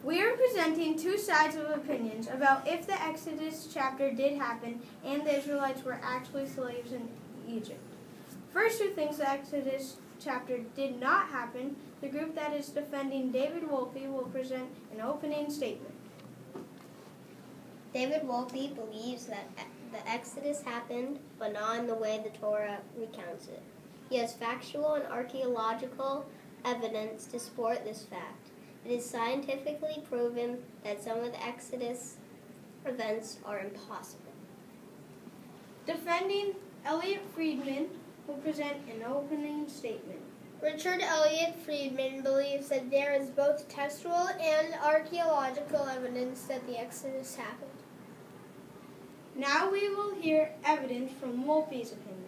We are presenting two sides of opinions about if the Exodus chapter did happen and the Israelites were actually slaves in Egypt. First, who thinks the Exodus chapter did not happen, the group that is defending David Wolpe will present an opening statement. David Wolpe believes that the Exodus happened, but not in the way the Torah recounts it. He has factual and archaeological evidence to support this fact. It is scientifically proven that some of the Exodus events are impossible. Defending Elliot Friedman will present an opening statement. Richard Elliot Friedman believes that there is both textual and archaeological evidence that the Exodus happened. Now we will hear evidence from Wolpe's opinion.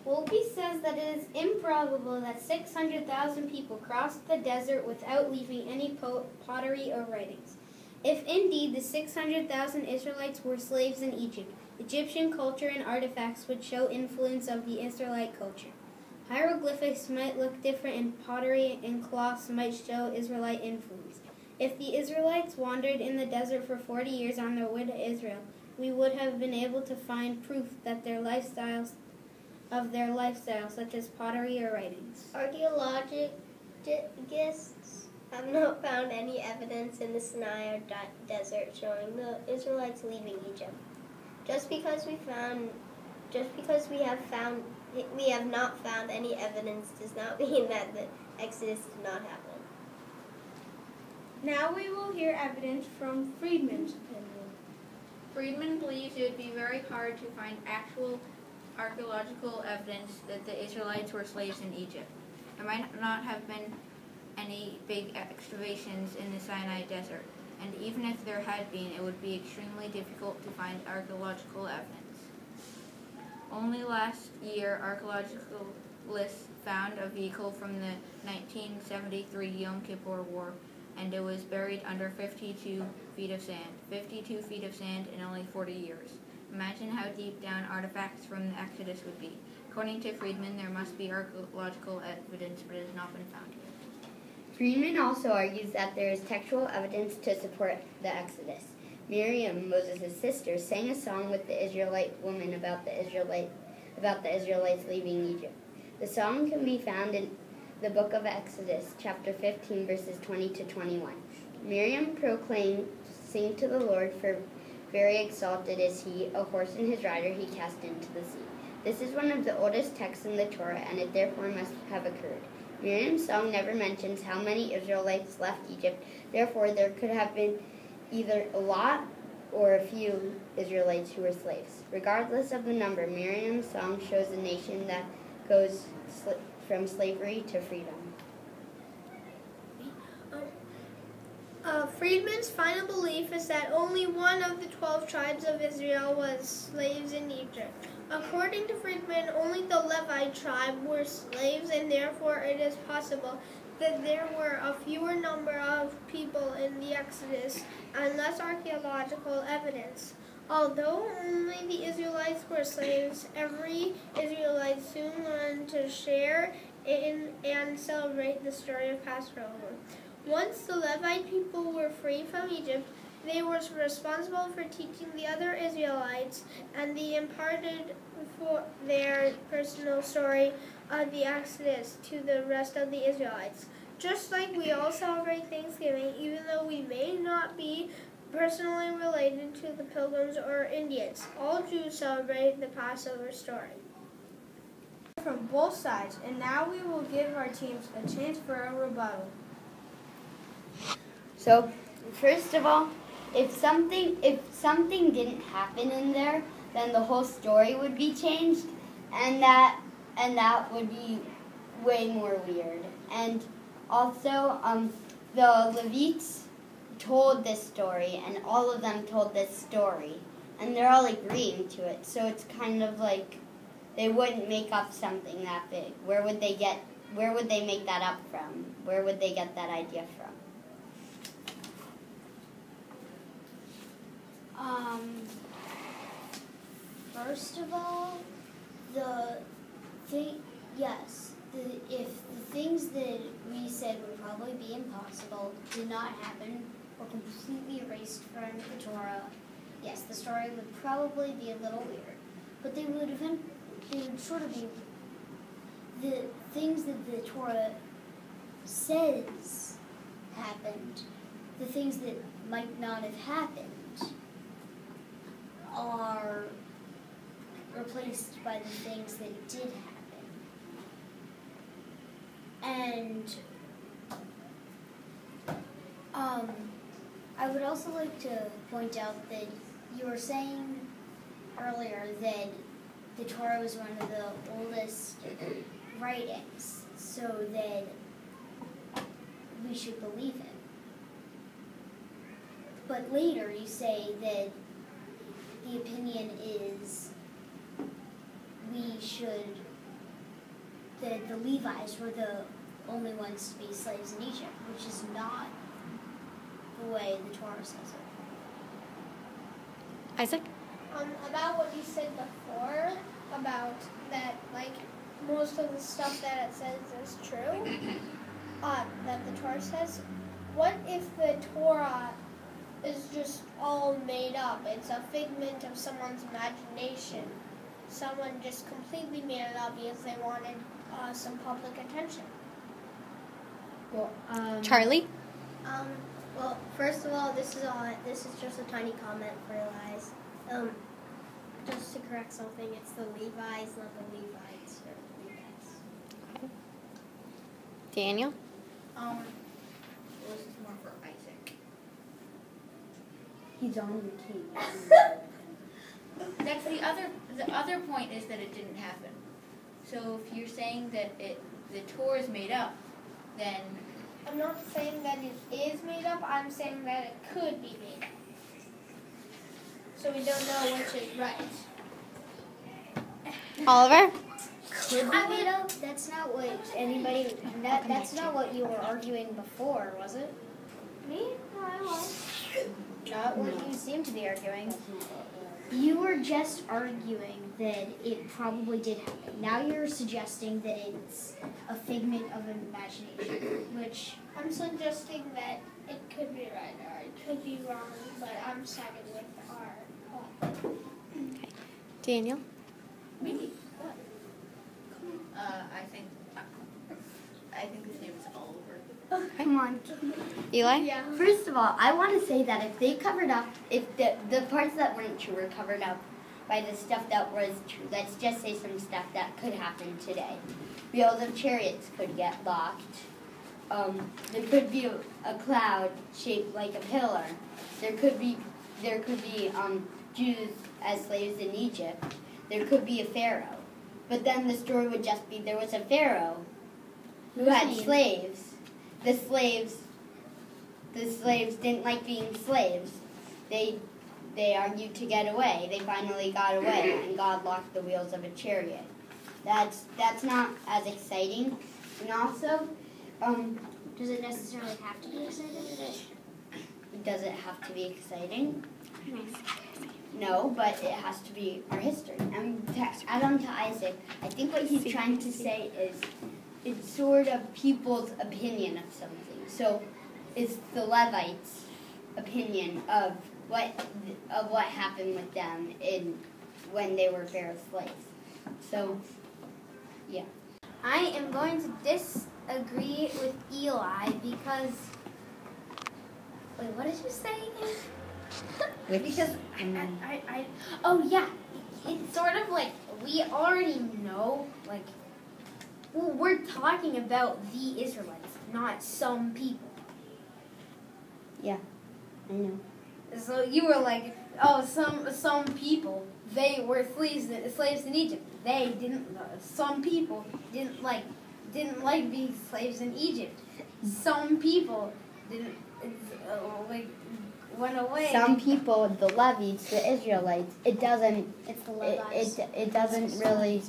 Wolpe says that it is improbable that 600,000 people crossed the desert without leaving any pottery or writings. If indeed the 600,000 Israelites were slaves in Egypt, Egyptian culture and artifacts would show influence of the Israelite culture. Hieroglyphics might look different and pottery and cloths might show Israelite influence. If the Israelites wandered in the desert for 40 years on their way to Israel, we would have been able to find proof that their lifestyles, such as pottery or writings. Archaeologists have not found any evidence in the Sinai desert showing the Israelites leaving Egypt. Just because we have not found any evidence does not mean that the Exodus did not happen. Now we will hear evidence from Friedman's opinion. Friedman believes it would be very hard to find actual archaeological evidence that the Israelites were slaves in Egypt. There might not have been any big excavations in the Sinai desert, and even if there had been, it would be extremely difficult to find archaeological evidence. Only last year, archaeologists found a vehicle from the 1973 Yom Kippur War, and it was buried under 52 feet of sand. 52 feet of sand in only 40 years. Imagine how deep down artifacts from the Exodus would be. According to Friedman, there must be archaeological evidence, but it has not been found yet. Friedman also argues that there is textual evidence to support the Exodus. Miriam, Moses' sister, sang a song with the Israelite woman about the Israelites leaving Egypt. The song can be found in the book of Exodus, chapter 15, verses 20 to 21. Miriam proclaimed, "Sing to the Lord, for very exalted is he, a horse and his rider he cast into the sea." This is one of the oldest texts in the Torah, and it therefore must have occurred. Miriam's song never mentions how many Israelites left Egypt, therefore there could have been either a lot or a few Israelites who were slaves. Regardless of the number, Miriam's song shows a nation that goes from slavery to freedom. Friedman's final belief is that only one of the 12 tribes of Israel was slaves in Egypt. According to Friedman, only the Levite tribe were slaves, and therefore it is possible that there were a fewer number of people in the Exodus and less archaeological evidence. Although only the Israelites were slaves, every Israelite soon learned to share in and celebrate the story of Passover. Once the Levite people were free from Egypt, they were responsible for teaching the other Israelites, and they imparted for their personal story of the Exodus to the rest of the Israelites. Just like we all celebrate Thanksgiving, even though we may not be personally related to the Pilgrims or Indians, all Jews celebrate the Passover story. From both sides, and now we will give our teams a chance for a rebuttal. So, first of all, if something didn't happen in there, then the whole story would be changed, and that would be way more weird. And also, the Levites told this story, and all of them told this story, and they're all agreeing to it. So it's kind of like they wouldn't make up something that big. Where would they make that up from? Where would they get that idea from? First of all, if the things that we said would probably be impossible did not happen or completely erased from the Torah. Yes, the story would probably be a little weird, but they would sort of be the things that the Torah says happened, the things that might not have happened are replaced by the things that did happen. And I would also like to point out that you were saying earlier that the Torah was one of the oldest writings, so that we should believe it. But later you say that the opinion is that the Levites were the only ones to be slaves in Egypt, which is not the way the Torah says it. Isaac? About what you said before, about that, like, most of the stuff that it says is true, that the Torah says. What if the Torah is just all made up? It's a figment of someone's imagination. Someone just completely made it up because they wanted some public attention. Well, Charlie? Well, first of all, this is just a tiny comment for Elias. Just to correct something, it's the Levites, not the Levites or Levites. Daniel? This is more for Isaac. He's on the king. That's the other point is that it didn't happen. So if you're saying that the Torah is made up, then I'm not saying that it is made up, I'm saying that it could be made up. So we don't know which is right. Oliver? Could be made up? That's not what anybody. That's not what you were arguing before, was it? Me? No, I won't. Not what you seem to be arguing. You were just arguing that it probably did happen. Now you're suggesting that it's a figment of imagination, which I'm suggesting that it could be right or it could be wrong, but I'm siding with our thought. Daniel? maybe what? I think his name is Oliver. Come on. Eli? Yeah. First of all, I want to say that if they covered up, if the parts that weren't true were covered up by the stuff that was true, let's just say some stuff that could happen today. Wheels of chariots could get locked. There could be a cloud shaped like a pillar. There could be Jews as slaves in Egypt. There could be a pharaoh. But then the story would just be there was a pharaoh who had slaves. The slaves didn't like being slaves. They argued to get away. They finally got away, and God locked the wheels of a chariot. That's not as exciting. And also, does it necessarily have to be exciting? does it have to be exciting? No, but it has to be our history. And to add on to Isaac, I think what he's trying to say is it's sort of people's opinion of something. So it's the Levites' opinion of what happened with them when they were Pharaoh's slaves. So, yeah. I am going to disagree with Eli because. Wait, what did you say again? Because oh yeah, it's sort of like we already know, like, well, we're talking about the Israelites, not some people. Yeah, I know. So you were like, oh, some people, they were slaves in Egypt. They didn't. Some people didn't like being slaves in Egypt. Some people didn't went away. Some people, the Levites, the Israelites, it doesn't. It's the Levites. It doesn't really.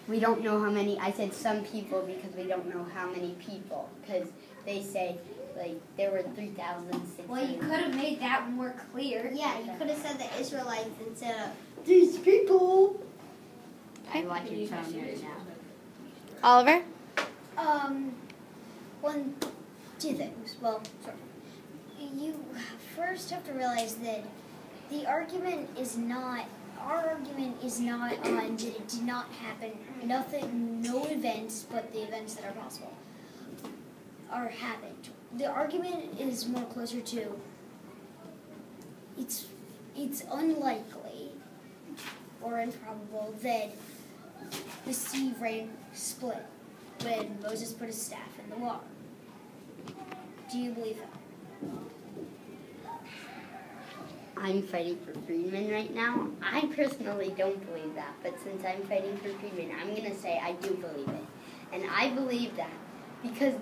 We don't know how many. I said some people because we don't know how many people, because they say like there were 3,600. Well, you could have made that more clear. Yeah, you could have said the Israelites instead of These people. I watch it sound right now. Oliver? Two things. Well, sorry. You first have to realize that the argument is not, our argument is not on that it did not happen. No events, but the events that are possible are happened. The argument is more closer to, it's unlikely or improbable that the sea split when Moses put his staff in the water. Do you believe that? I'm fighting for Friedman right now. I personally don't believe that, but since I'm fighting for Friedman, I'm going to say I do believe it. And I believe that because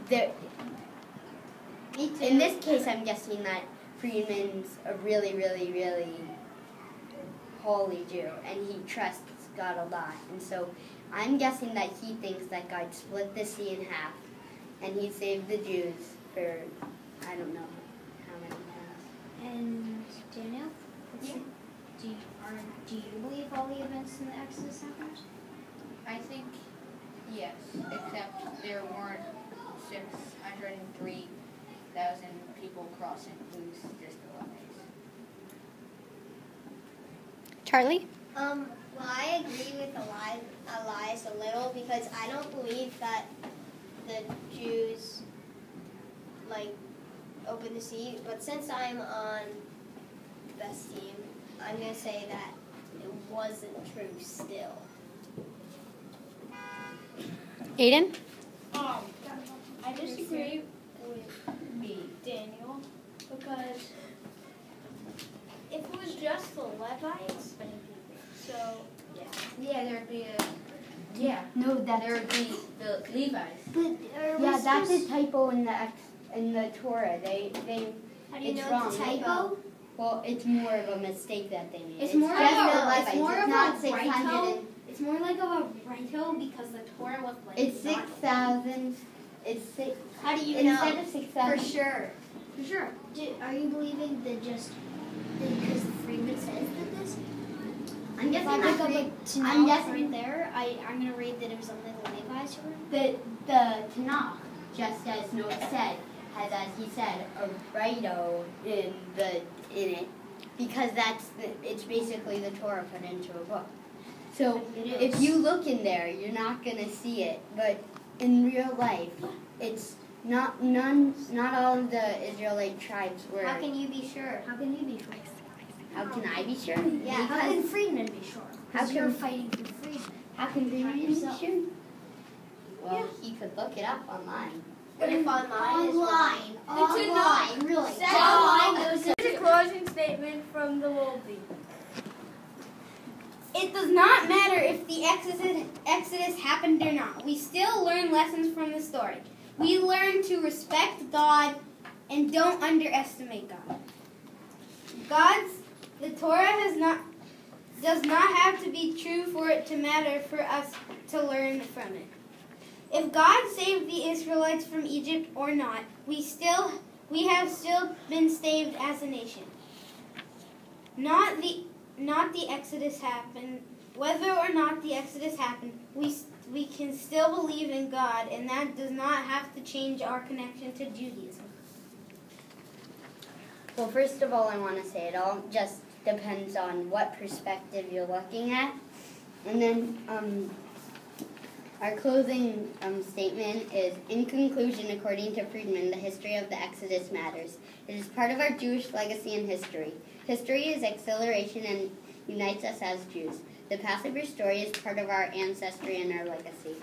in this case, I'm guessing that Friedman's a really, really, really holy Jew, and he trusts God a lot. And so I'm guessing that he thinks that God split the sea in half, and he saved the Jews for, I don't know how many times. And Daniel? Yeah. Do you believe all the events in the Exodus happened? I think yes, except there weren't 603,000 people crossing who's just Olympics. Charlie? Well, I agree with Elias a little because I don't believe that the Jews, opened the sea. But since I'm on Beth's team, I'm going to say that it wasn't true still. Aiden? I disagree with Daniel because if it was just the Levites, Yeah, there'd be No, that's there would be the Levites. yeah, that's a typo in the Torah. They How do you it's know wrong. it's a typo? Well, it's more of a mistake that they made. It's more just of the a- Levites. it's more It's of not a 600. Rito. It's more like of a Rito because the Torah was like. It's 6,000. It's six. How do you Instead know? of 6,000. For sure. For sure. Are you believing that just because Friedman says that this? I'm If I guessing look up that a Tanakh I'm guessing right there, I'm going to read that it was only the Levites who were. the Tanakh, just as Noah said, has, as he said, a Rito in it, because it's basically the Torah put into a book. So if you look in there, you're not gonna see it. But in real life, it's not all of the Israelite tribes were. How can you be sure? How can you be sure? How can I be sure? Yeah. How can Friedman be sure? How Because you're can- fighting for Friedman. How can Friedman be yourself. sure? Well, he could look it up online. But if online is wrong. Online, really. That's Online, those Here's a closing statement from the Wolby. It does not matter if the Exodus happened or not. We still learn lessons from the story. We learn to respect God and don't underestimate God. The Torah does not have to be true for it to matter for us to learn from it. If God saved the Israelites from Egypt or not, we have still been saved as a nation. Not the Exodus happened. Whether or not the Exodus happened, we can still believe in God, and that does not have to change our connection to Judaism. Well, first of all, I want to say it all just depends on what perspective you're looking at. And then our closing statement is, in conclusion, according to Friedman, the history of the Exodus matters. It is part of our Jewish legacy and history. History is acceleration and unites us as Jews. The Passover story is part of our ancestry and our legacy.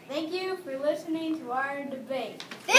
Thank you for listening to our debate. This